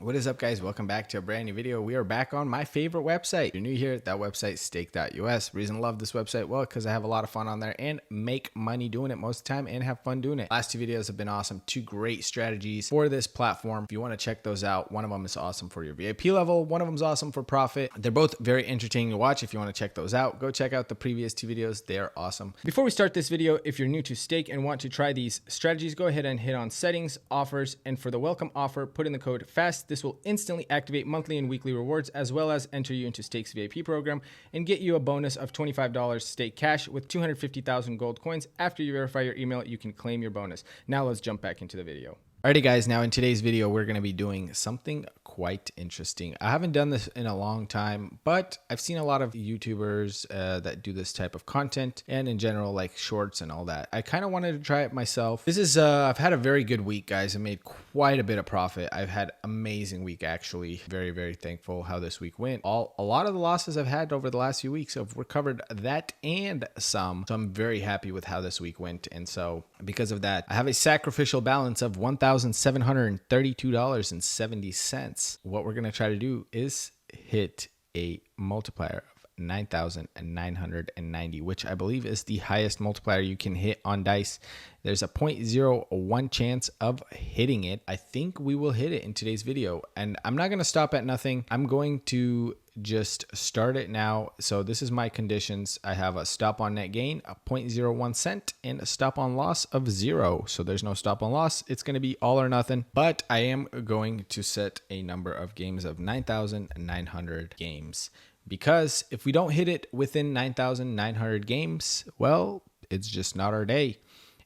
What is up, guys? Welcome back to a brand new video. We are back on my favorite website. If you're new here, that website, stake.us. Reason I love this website, well, because I have a lot of fun on there and make money doing it most of the time and have fun doing it. Last two videos have been awesome. Two great strategies for this platform. If you want to check those out, one of them is awesome for your VIP level. One of them is awesome for profit. They're both very entertaining to watch. If you want to check those out, go check out the previous two videos. They are awesome. Before we start this video, if you're new to Stake and want to try these strategies, go ahead and hit on settings, offers, and for the welcome offer, put in the code FAST. This will instantly activate monthly and weekly rewards, as well as enter you into Stake's VIP program and get you a bonus of $25 Stake cash with 250,000 gold coins. After you verify your email, you can claim your bonus. Now let's jump back into the video. Alrighty, guys, now in today's video, we're going to be doing something quite interesting. I haven't done this in a long time, but I've seen a lot of YouTubers that do this type of content, and in general, like shorts and all that. I kind of wanted to try it myself. This is, I've had a very good week, guys. I made quite a bit of profit. I've had amazing week, actually. Very, very thankful how this week went. A lot of the losses I've had over the last few weeks have recovered that and some. So I'm very happy with how this week went. And so because of that, I have a sacrificial balance of $1,732.70. What we're going to try to do is hit a multiplier of 9,990, which I believe is the highest multiplier you can hit on dice. There's a 0.01 chance of hitting it. I think we will hit it in today's video, and I'm not going to stop at nothing. I'm going to just start it now. So this is my conditions. I have a stop on net gain, a 0.01 cent, and a stop on loss of 0. So there's no stop on loss. It's going to be all or nothing, but I am going to set a number of games of 9,900 games, because if we don't hit it within 9,900 games, well, it's just not our day.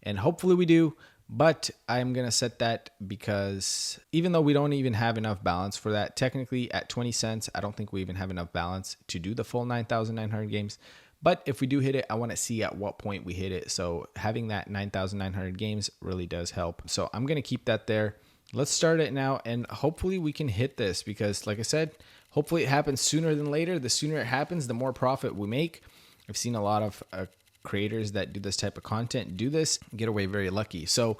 And hopefully we do. But I'm going to set that because even though we don't even have enough balance for that, technically at 20 cents, I don't think we even have enough balance to do the full 9,900 games. But if we do hit it, I want to see at what point we hit it. So having that 9,900 games really does help. So I'm going to keep that there. Let's start it now, and hopefully we can hit this because, like I said, hopefully it happens sooner than later. The sooner it happens, the more profit we make. I've seen a lot of creators that do this type of content do this, get away very lucky. So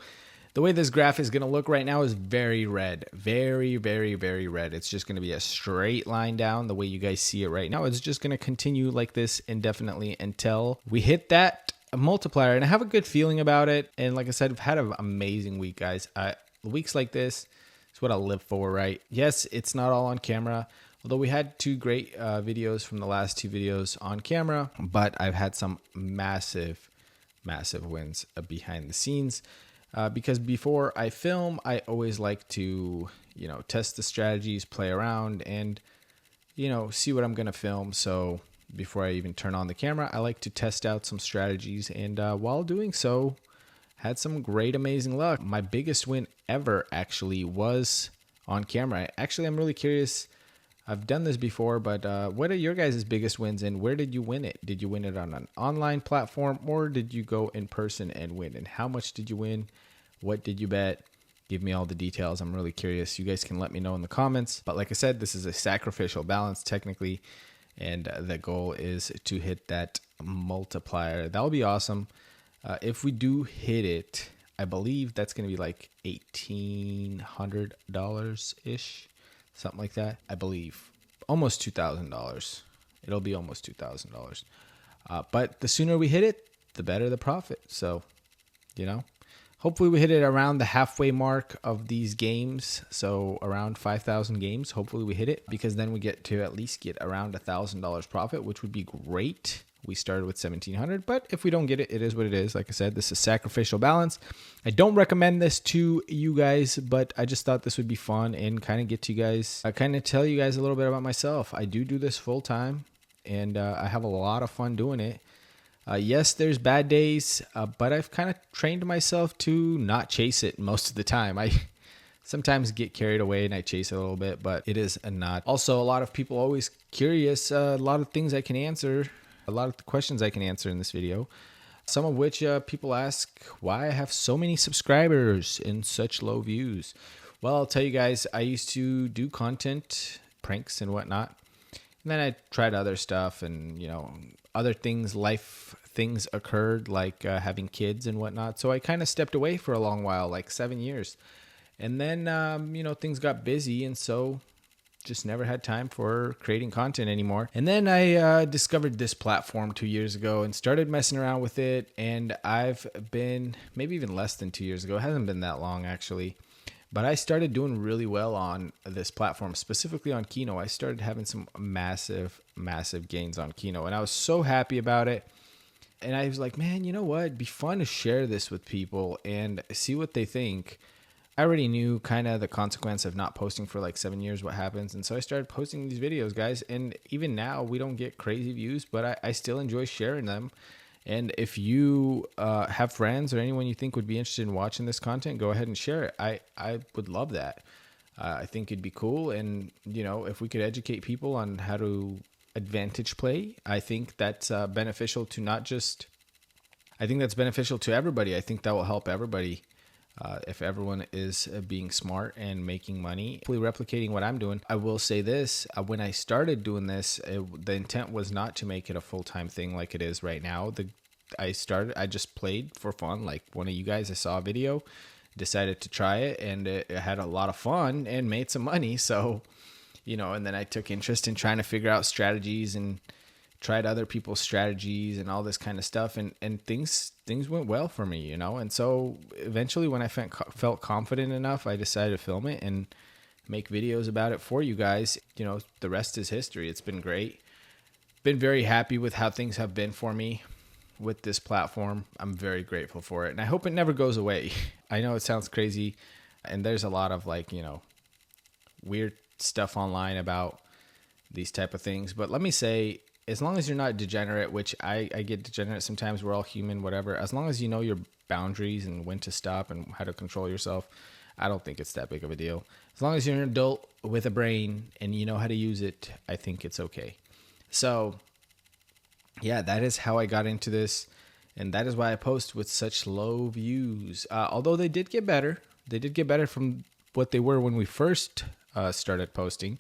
the way this graph is going to look right now is very red, very, very, very red. It's just going to be a straight line down the way you guys see it right now. It's just going to continue like this indefinitely until we hit that multiplier. And I have a good feeling about it. And like I said, I've had an amazing week, guys. Weeks like this is what I live for, right? Yes, it's not all on camera. Although we had two great videos from the last two videos on camera, but I've had some massive, massive wins behind the scenes. Because before I film, I always like to, test the strategies, play around, and, see what I'm going to film. So before I even turn on the camera, I like to test out some strategies. And while doing so, had some great, amazing luck. My biggest win ever actually was on camera. Actually, I'm really curious. I've done this before, but what are your guys' biggest wins, and where did you win it? Did you win it on an online platform, or did you go in person and win? And how much did you win? What did you bet? Give me all the details. I'm really curious. You guys can let me know in the comments. But like I said, this is a sacrificial balance technically, and the goal is to hit that multiplier. That'll be awesome. If we do hit it, I believe that's going to be like $1,800-ish. Something like that, I believe. Almost $2,000. It'll be almost $2,000. But the sooner we hit it, the better the profit. So, hopefully we hit it around the halfway mark of these games. So around 5,000 games. Hopefully we hit it, because then we get to at least get around $1,000 profit, which would be great. We started with 1,700, but if we don't get it, it is what it is. Like I said, this is sacrificial balance. I don't recommend this to you guys, but I just thought this would be fun and kind of get to you guys, kind of tell you guys a little bit about myself. I do this full time, and I have a lot of fun doing it. Yes, there's bad days, but I've kind of trained myself to not chase it most of the time. I sometimes get carried away and I chase it a little bit, but it is not. Also, a lot of people always curious, a lot of things I can answer. A lot of the questions I can answer in this video, some of which people ask why I have so many subscribers and such low views. Well, I'll tell you guys, I used to do content, pranks and whatnot. And then I tried other stuff and, other things, life things occurred like having kids and whatnot. So I kind of stepped away for a long while, like 7 years. And then, things got busy. And so just never had time for creating content anymore. And then I discovered this platform 2 years ago and started messing around with it. And I've been maybe even less than 2 years ago. It hasn't been that long, actually. But I started doing really well on this platform, specifically on Kino. I started having some massive, massive gains on Kino. And I was so happy about it. And I was like, man, you know what? It'd be fun to share this with people and see what they think. I already knew kind of the consequence of not posting for like 7 years, what happens. And so I started posting these videos, guys. And even now, we don't get crazy views, but I still enjoy sharing them. And if you have friends or anyone you think would be interested in watching this content, go ahead and share it. I would love that. I think it'd be cool. And, if we could educate people on how to advantage play, I think that's beneficial to I think that's beneficial to everybody. I think that will help everybody. If everyone is being smart and making money, hopefully replicating what I'm doing. I will say this, when I started doing this, the intent was not to make it a full-time thing like it is right now. I just played for fun. Like one of you guys, I saw a video, decided to try it, and it had a lot of fun and made some money. So, and then I took interest in trying to figure out strategies and tried other people's strategies and all this kind of stuff, and things went well for me, and so eventually when I felt confident enough, I decided to film it and make videos about it for you guys. The rest is history. It's been great. Been very happy with how things have been for me with this platform. I'm very grateful for it, and I hope it never goes away. I know it sounds crazy, and there's a lot of weird stuff online about these type of things, but let me say, as long as you're not degenerate, which I get degenerate sometimes, we're all human, whatever. As long as you know your boundaries and when to stop and how to control yourself, I don't think it's that big of a deal. As long as you're an adult with a brain and you know how to use it, I think it's okay. So, yeah, that is how I got into this. And that is why I post with such low views. Although they did get better. They did get better from what they were when we first started posting.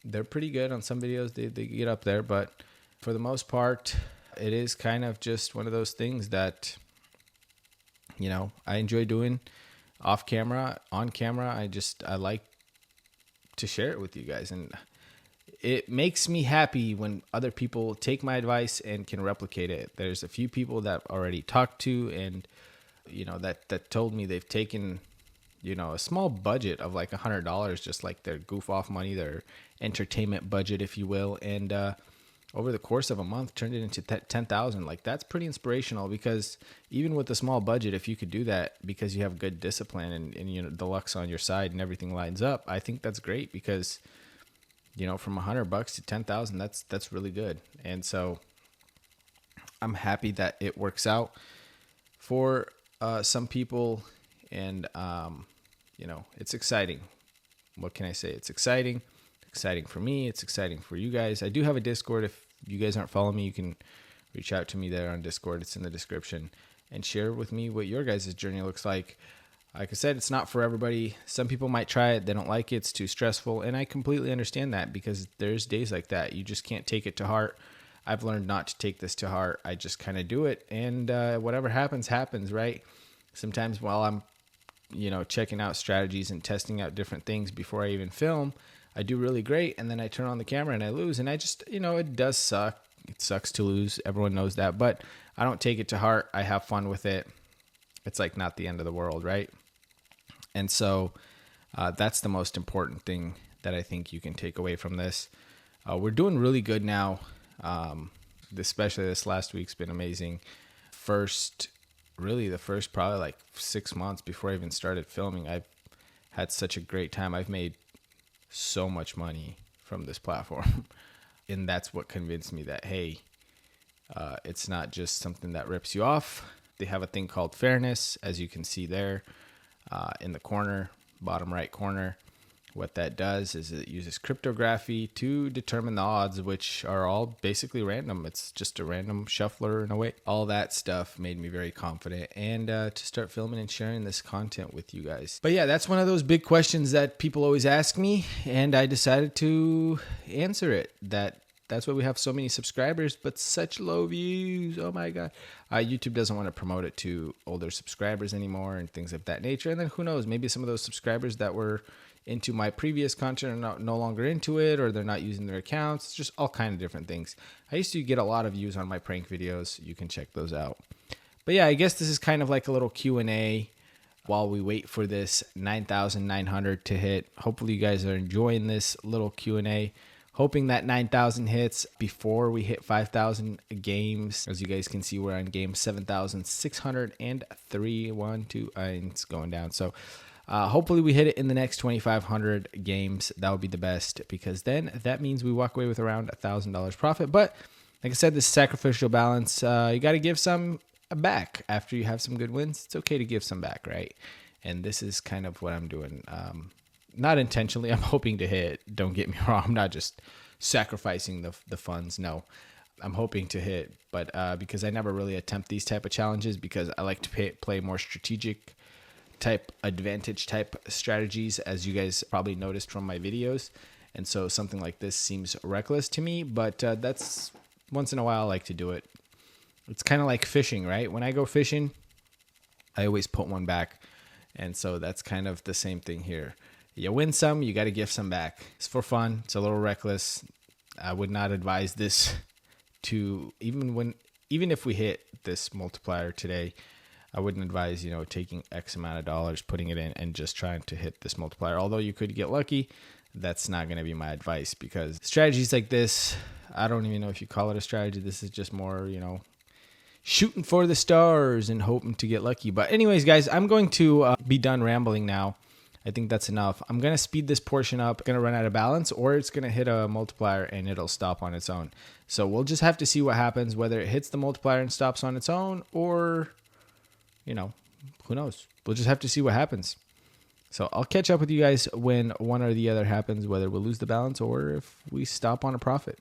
They're pretty good on some videos. They get up there, but for the most part, it is kind of just one of those things that, I enjoy doing off camera. On camera, I like to share it with you guys. And it makes me happy when other people take my advice and can replicate it. There's a few people that I've already talked to and, that told me they've taken, a small budget of like $100, just like their goof off money, their entertainment budget, if you will. And, over the course of a month, turned it into 10,000. Like, that's pretty inspirational, because even with a small budget, if you could do that because you have good discipline and the luck's on your side and everything lines up, I think that's great, because, from $100 to 10,000, that's really good. And so I'm happy that it works out for some people, and it's exciting. What can I say? It's exciting for me. It's exciting for you guys. I do have a Discord. If you guys aren't following me, you can reach out to me there on Discord. It's in the description, and share with me what your guys' journey looks like. Like I said, it's not for everybody. Some people might try it. They don't like it. It's too stressful. And I completely understand that, because there's days like that. You just can't take it to heart. I've learned not to take this to heart. I just kind of do it. And whatever happens, right? Sometimes while I'm, checking out strategies and testing out different things before I even film, I do really great. And then I turn on the camera and I lose. And I just, it does suck. It sucks to lose. Everyone knows that. But I don't take it to heart. I have fun with it. It's like not the end of the world, right? And so that's the most important thing that I think you can take away from this. We're doing really good now. Especially this last week's been amazing. The first probably like 6 months before I even started filming, I've had such a great time. I've made so much money from this platform. And that's what convinced me that, hey, it's not just something that rips you off. They have a thing called fairness, as you can see there in the corner, bottom right corner. What that does is it uses cryptography to determine the odds, which are all basically random. It's just a random shuffler in a way. All that stuff made me very confident and to start filming and sharing this content with you guys. But yeah, that's one of those big questions that people always ask me, and I decided to answer it. That That's why we have so many subscribers, but such low views. Oh my God. YouTube doesn't want to promote it to older subscribers anymore and things of that nature. And then who knows, maybe some of those subscribers that were into my previous content are no longer into it, or they're not using their accounts. It's just all kind of different things. I used to get a lot of views on my prank videos. You can check those out. But yeah, I guess this is kind of like a little Q&A while we wait for this 9,900 to hit. Hopefully you guys are enjoying this little Q&A. Hoping that 9,000 hits before we hit 5,000 games. As you guys can see, we're on game 7,603. 1, 2, it's going down. So hopefully we hit it in the next 2,500 games. That would be the best, because then that means we walk away with around $1,000 profit. But like I said, this sacrificial balance, you got to give some back after you have some good wins. It's okay to give some back, right? And this is kind of what I'm doing. Not intentionally. I'm hoping to hit. Don't get me wrong. I'm not just sacrificing the funds. No, I'm hoping to hit. But because I never really attempt these type of challenges, because I like to play more strategic type, advantage type strategies, as you guys probably noticed from my videos. And so something like this seems reckless to me, but that's once in a while I like to do it. It's kind of like fishing, right? When I go fishing, I always put one back. And so that's kind of the same thing here. You win some, you got to give some back. It's for fun. It's a little reckless. I would not advise this to, even if we hit this multiplier today, I wouldn't advise, taking X amount of dollars, putting it in, and just trying to hit this multiplier. Although you could get lucky, that's not going to be my advice, because strategies like this, I don't even know if you call it a strategy. This is just more, shooting for the stars and hoping to get lucky. But anyways, guys, I'm going to be done rambling now. I think that's enough. I'm going to speed this portion up. Going to run out of balance, or it's going to hit a multiplier and it'll stop on its own. So we'll just have to see what happens, whether it hits the multiplier and stops on its own, or, who knows? We'll just have to see what happens. So I'll catch up with you guys when one or the other happens, whether we'll lose the balance or if we stop on a profit.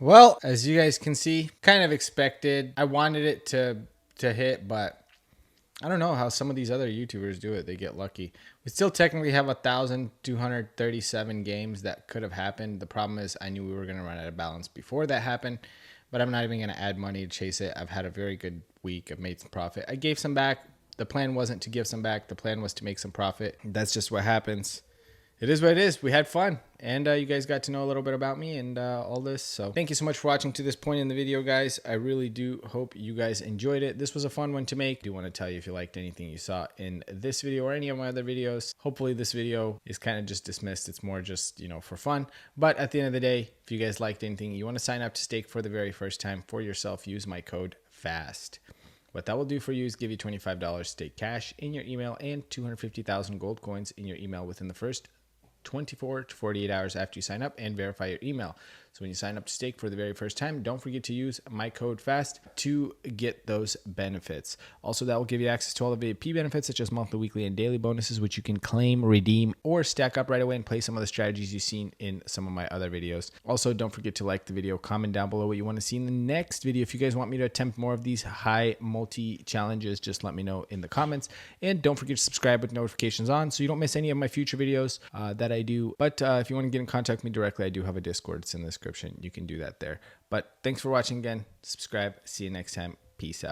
Well, as you guys can see, kind of expected. I wanted it to hit, but I don't know how some of these other YouTubers do it. They get lucky. We still technically have 1,237 games that could have happened. The problem is I knew we were going to run out of balance before that happened, but I'm not even going to add money to chase it. I've had a very good week. I've made some profit. I gave some back. The plan wasn't to give some back. The plan was to make some profit. That's just what happens. It is what it is. We had fun, and you guys got to know a little bit about me and all this. So thank you so much for watching to this point in the video, guys. I really do hope you guys enjoyed it. This was a fun one to make. I do want to tell you, if you liked anything you saw in this video or any of my other videos, hopefully this video is kind of just dismissed. It's more just, for fun. But at the end of the day, if you guys liked anything, you want to sign up to Stake for the very first time for yourself, use my code FAST. What that will do for you is give you $25 Stake cash in your email and 250,000 gold coins in your email within the first 24 to 48 hours after you sign up and verify your email. So when you sign up to Stake for the very first time, don't forget to use my code FAST to get those benefits. Also, that will give you access to all the VIP benefits, such as monthly, weekly, and daily bonuses, which you can claim, redeem, or stack up right away and play some of the strategies you've seen in some of my other videos. Also, don't forget to like the video, comment down below what you want to see in the next video. If you guys want me to attempt more of these high multi challenges, just let me know in the comments. And don't forget to subscribe with notifications on so you don't miss any of my future videos that I do. But if you want to get in contact with me directly, I do have a Discord. It's in the description. You can do that there. But thanks for watching again. Subscribe. See you next time. Peace out.